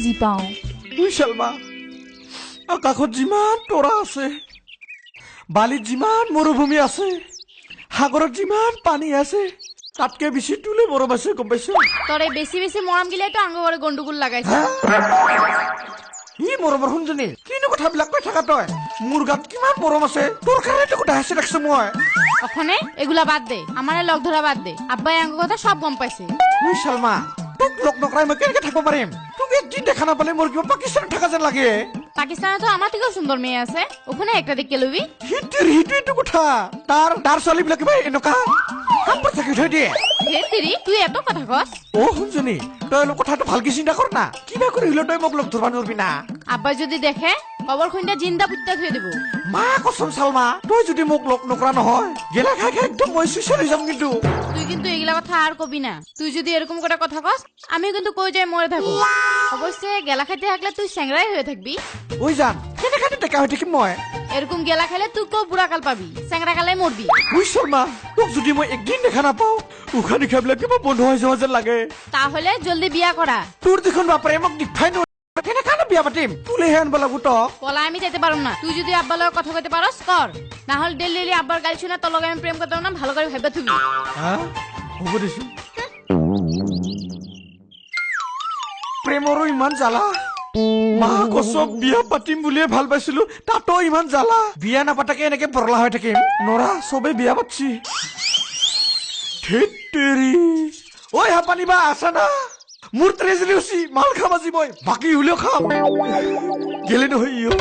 বুজি পাওঁ। শালমা আকাশত যিমান তৰা আছে, বালিত যিমান মৰুভূমি আছে, সাগৰত যিমান পানী আছে, তাতকে বেছি তুলে মৰম আছে, গম পাইছ? তোর এই বেশি বেশি মরম গিলেতো আঙ্গ ঘরে গন্ডগোল লাগাইছে। ই মৰমৰ শুনজনী কিনো কথাবিলাক কৈ থাকা তই? মোৰ গাত কিমান মৰম আছে, তোৰ কাৰণেতো কথা হাসি ৰাখছো মই। ওখানে এগুলা বাদ দে, আমারে লগ ধরা বাদ দে। আব্বাই আঙ্গ কথা সব গম পাইছে। শালমা তোক লগ নকৰাই মই কেনেকে থাকব পাৰিম? তোক একদিন দেখা নাপালে মোৰ কিবা পাকিস্তানত থাকা যেন লাগে। পাকিস্তানে তো আমার থেকেও সুন্দর মেয়ে আছে, ওখানে একটা দেখে লবি। সেইটোৱেইটো কথা। তাৰ ছোৱালীবিলাক কিবা এনেকুৱা কামবোৰ থাকি থৈ দিয়ে। হে তেরি তুই এত কথা কস? অ শুনজনী তই অলপ কথাটো ভালকে চিন্তা কৰ না। কিবা কৰি হলেও তই মোক লগ ধৰবা নোৱাৰবি না। আব্বাই যদি দেখে কবর খুঁজা জিন্দা পুত্তা থুয়ে দেবো। মা কসম শালমা, তই যদি মোক লগ নকৰা নহয় গেলা খাই খাই একদম মই সুইচাইড হৈ যাম। কিন্তু তুই কিন্তু এগুলা কথা আর কবি না। তুই যদি এরকম করে কথা কস আমি কিন্তু কই যাই মরে থাকবো। অবশ্যই গেলা খাইতে থাকলে তুই স্যাংরাই হয়ে থাকবি। ওই যান কেনেকে টেকা হৈ থাকিম মই? এরকম গেলা খাইলে তুই কেউ বুড়া কাল পাবি, স্যাংরা কালে মরবি। ওই শর্মা তোক যদি মই একদিন দেখা নাপাও উশাহ নিশাহবিলাক কিবা বন্ধ হৈ যোৱা যেন লাগে। তাহলে জলদি বিয়া করা। তোৰ দেখোন বাপৰে মোক দেখাই ন কেনেকানে বিয়া পাতিম? তুলেহে আনব লাগব তক। পলা আমি যেতে পারুম না। তুই যদি আব্বার লগে কথা কইতে পারস কর, না হলে ডেলি ডেলি আব্বার গালি শুনে তোর লগে আমি প্রেম করতে না, ভালো করে ভাইবা থুবি। হ'ব দেচোন। প্ৰেমৰো ইমান জ্বালা। মা কচম বিয়া পাতিম বুলিয়ে ভাল পাইছিলো, তাতো ইমান জ্বালা। বিয়া নাপাতাকে এনেকে বৰলা হৈ থাকিম নৰা। চবে বিয়া পাতছি। ধেৎতেৰি ঐ হাপানি বা আছা না? মোৰ ট্ৰেজেডি হৈছি, মাল খাম আজি মই, বাকী হলেও খাম। গেলে নহয় ইও।